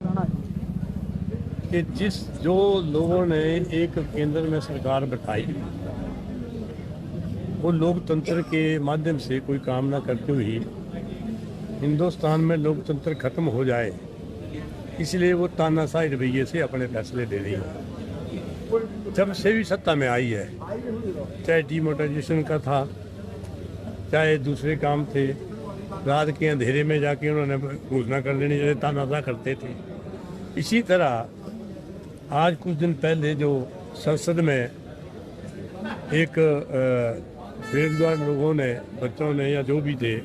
कि जो लोगों ने एक केंद्र में सरकार बैठाई, वो लोकतंत्र के माध्यम से कोई काम ना करते हुए हिंदुस्तान में लोकतंत्र खत्म हो जाए, इसलिए वो तानाशाही रवैये से अपने फैसले ले रही है। जब से भी सत्ता में आई है, चाहे डिमोनेटाइजेशन का था, चाहे दूसरे काम थे, रात के अंधेरे में जाके उन्होंने घोषणा कर लेनी, जैसे तानाशाह करते थे। इसी तरह आज कुछ दिन पहले जो संसद में एक बेरोजगार लोगों ने, बच्चों ने या जो भी थे,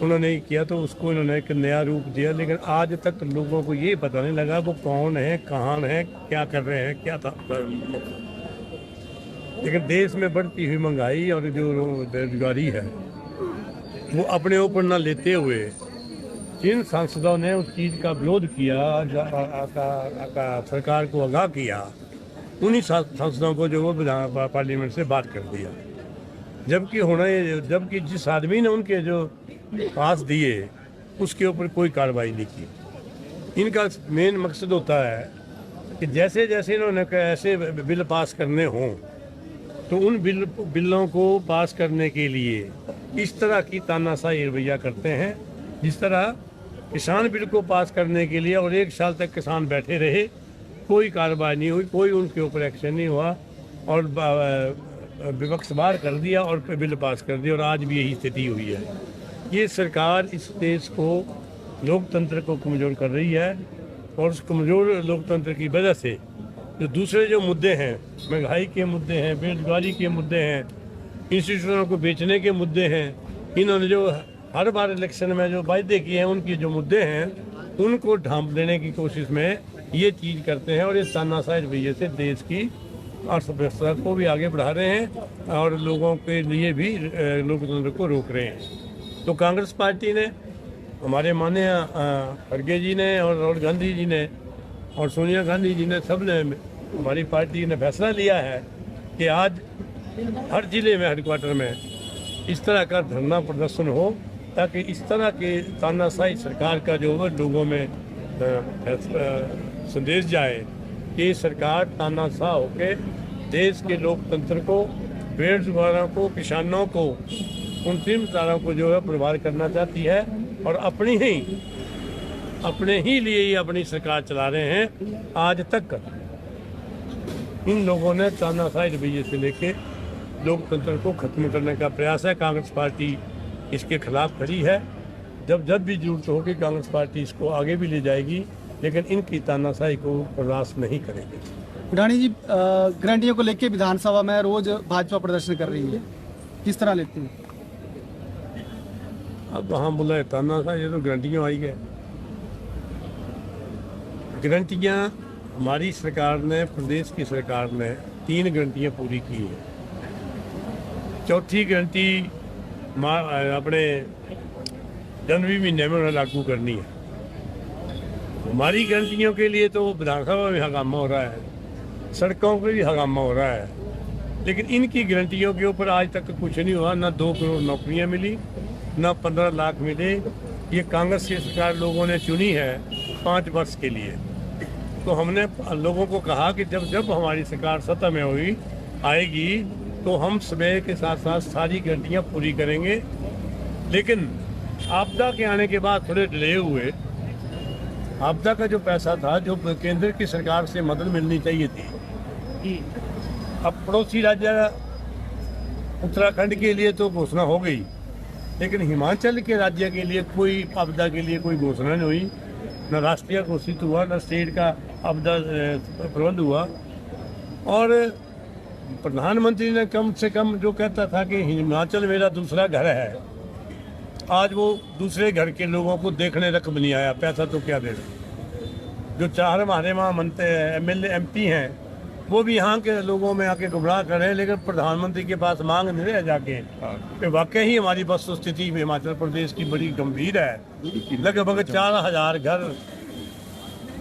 उन्होंने किया तो उसको इन्होंने एक नया रूप दिया, लेकिन आज तक लोगों को ये पता नहीं लगा वो कौन है, कहाँ है, क्या कर रहे हैं, क्या था। लेकिन देश में बढ़ती हुई महंगाई और जो बेरोजगारी है वो अपने ऊपर न लेते हुए जिन सांसदों ने उस चीज़ का विरोध किया, सरकार को आगाह किया, उन्हीं सांसदों को जो वो पार्लियामेंट से बात कर दिया। जबकि जिस आदमी ने उनके जो पास दिए उसके ऊपर कोई कार्रवाई नहीं की। इनका मेन मकसद होता है कि जैसे जैसे इन्होंने ऐसे बिल पास करने हों तो उन बिलों को पास करने के लिए इस तरह की तानाशाही रवैया करते हैं, जिस तरह किसान बिल को पास करने के लिए और 1 साल तक किसान बैठे रहे, कोई कार्रवाई नहीं हुई, कोई उनके ऊपर एक्शन नहीं हुआ और विपक्ष बाहर कर दिया और बिल पास कर दिया, और आज भी यही स्थिति हुई है। ये सरकार इस देश को, लोकतंत्र को कमज़ोर कर रही है, और उस कमज़ोर लोकतंत्र की वजह से जो दूसरे जो मुद्दे हैं, महंगाई के मुद्दे हैं, बेरोजगारी के मुद्दे हैं, इंस्टीट्यूशनों को बेचने के मुद्दे हैं, इन्होंने जो हर बार इलेक्शन में जो वायदे किए हैं, उनके जो मुद्दे हैं उनको ढांप देने की कोशिश में ये चीज़ करते हैं, और इस तानाशाही रवैये से देश की अर्थव्यवस्था को भी आगे बढ़ा रहे हैं और लोगों के लिए भी लोकतंत्र को रोक रहे हैं। तो कांग्रेस पार्टी ने, हमारे माननीय खड़गे जी ने और राहुल गांधी जी ने और सोनिया गांधी जी ने, सब ने, हमारी पार्टी ने फैसला लिया है कि आज हर जिले में, हेडक्वार्टर में इस तरह का धरना प्रदर्शन हो, ताकि इस तरह के तानाशाही सरकार का जो लोगों में संदेश जाए कि सरकार तानाशाह होकर देश के लोकतंत्र को, बेरोजगारों को, किसानों को, उन 3 तारों को जो है बर्बाद करना चाहती है, और अपने ही लिए ही अपनी सरकार चला रहे हैं। आज तक इन लोगों ने तानाशाही रवैये से लेके लोकतंत्र को खत्म करने का प्रयास है। कांग्रेस पार्टी इसके खिलाफ खड़ी है। जब भी जरूरत होगी कांग्रेस पार्टी इसको आगे भी ले जाएगी, लेकिन इनकी तानाशाही को बर्दाश्त नहीं करेगी। रानी जी, गारंटियों को लेकर विधानसभा में रोज भाजपा प्रदर्शन कर रही है, किस तरह लेते हैं? अब वहाँ बोला है तानाशाही, ये तो गारंटियाँ आई है। गारंटियाँ हमारी सरकार ने, प्रदेश की सरकार ने 3 गारंटियाँ पूरी की है। चौथी गारंटी अपने जनवरी महीने में उन्हें लागू करनी है। हमारी गारंटियों के लिए तो विधानसभा में हंगामा हो रहा है, सड़कों पर भी हंगामा हो रहा है, लेकिन इनकी गारंटियों के ऊपर आज तक कुछ नहीं हुआ। ना 2 करोड़ नौकरियां मिली, ना 15 लाख मिले। ये कांग्रेस की सरकार लोगों ने चुनी है 5 वर्ष के लिए। तो हमने लोगों को कहा कि जब हमारी सरकार सत्ता में आएगी तो हम समय के साथ साथ सारी गारंटियाँ पूरी करेंगे। लेकिन आपदा के आने के बाद थोड़े डिले हुए। आपदा का जो पैसा था, जो केंद्र की सरकार से मदद मिलनी चाहिए थी, अब पड़ोसी राज्य उत्तराखंड के लिए तो घोषणा हो गई, लेकिन हिमाचल के राज्य के लिए कोई आपदा के लिए कोई घोषणा नहीं हुई। न राष्ट्रीय घोषित हुआ, न स्टेट का आपदा प्रबंध हुआ। और प्रधानमंत्री ने कम से कम जो कहता था कि हिमाचल मेरा दूसरा घर है, आज वो दूसरे घर के लोगों को देखने तक भी नहीं आया। पैसा तो क्या दे रहे। जो 4 हमारे वहाँ मंत्री MLA MP हैं, वो भी यहाँ के लोगों में आके गुमराह कर रहे हैं, लेकिन प्रधानमंत्री के पास मांग नहीं रह जाके कि वाकई ही हमारी वस्तुस्थिति हिमाचल प्रदेश की बड़ी गंभीर है। लगभग 4000 घर,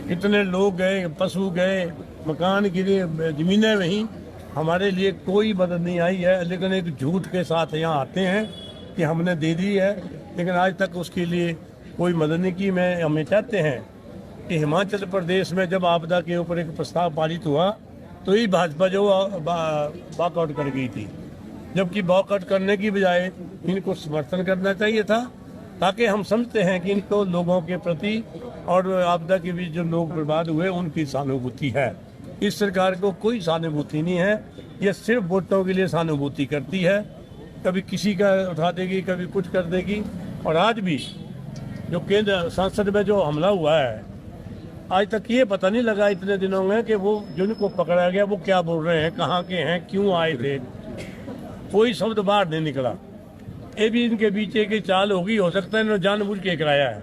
कितने लोग गए, पशु गए, मकान गिरे, जमीनें वहीं। हमारे लिए कोई मदद नहीं आई है, लेकिन एक झूठ के साथ यहाँ आते हैं कि हमने दे दी है, लेकिन आज तक उसके लिए कोई मदद नहीं की। हमें चाहते हैं कि हिमाचल प्रदेश में जब आपदा के ऊपर एक प्रस्ताव पारित हुआ तो ही भाजपा जो वॉकआउट कर गई थी, जबकि वॉकआउट करने की बजाय इनको समर्थन करना चाहिए था, ताकि हम समझते हैं कि इनको लोगों के प्रति और आपदा के बीच जो लोग बर्बाद हुए उनकी सहानुभूति है। इस सरकार को कोई सहानुभूति नहीं है, ये सिर्फ वोटों के लिए सहानुभूति करती है, कभी किसी का उठा देगी, कभी कुछ कर देगी। और आज भी जो केंद्र संसद में जो हमला हुआ है, आज तक ये पता नहीं लगा इतने दिनों में कि वो जिनको पकड़ा गया वो क्या बोल रहे हैं, कहाँ के हैं, क्यों आए थे, कोई शब्द बाहर नहीं निकला। ये भी इनके बीच एक चाल होगी, हो सकता है इन्होंने जानबूझ के कराया है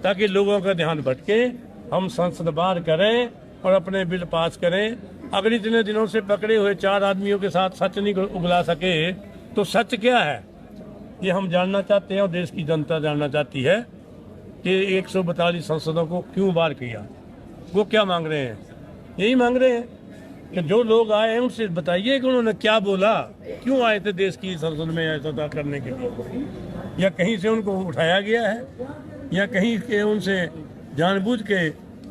ताकि लोगों का ध्यान भटके, हम संसद बाहर करें और अपने बिल पास करें। अगर इतने दिनों से पकड़े हुए 4 आदमियों के साथ सच नहीं उगला सके तो सच क्या है, ये हम जानना चाहते हैं और देश की जनता जानना चाहती है कि 142 सांसदों को क्यों बाहर किया। वो क्या मांग रहे हैं? यही मांग रहे हैं कि जो लोग आए हैं उनसे बताइए कि उन्होंने क्या बोला, क्यों आए थे देश की संसद में ऐसा करने के लिए, या कहीं से उनको उठाया गया है, या कहीं के उनसे जानबूझ के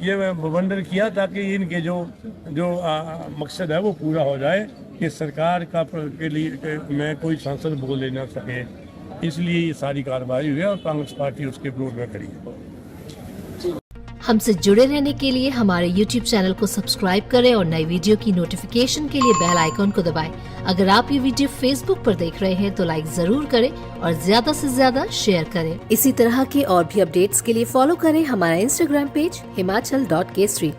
ये वंडर किया ताकि इनके जो मकसद है वो पूरा हो जाए कि सरकार का के लिए में कोई सांसद बोल ना सके। इसलिए ये सारी कार्रवाई हुई है और कांग्रेस पार्टी उसके विरोध में खड़ी है। हमसे जुड़े रहने के लिए हमारे YouTube चैनल को सब्सक्राइब करें और नई वीडियो की नोटिफिकेशन के लिए बेल आइकॉन को दबाएं। अगर आप ये वीडियो Facebook पर देख रहे हैं तो लाइक जरूर करें और ज्यादा से ज्यादा शेयर करें। इसी तरह के और भी अपडेट्स के लिए फॉलो करें हमारा Instagram पेज himachal.kesri।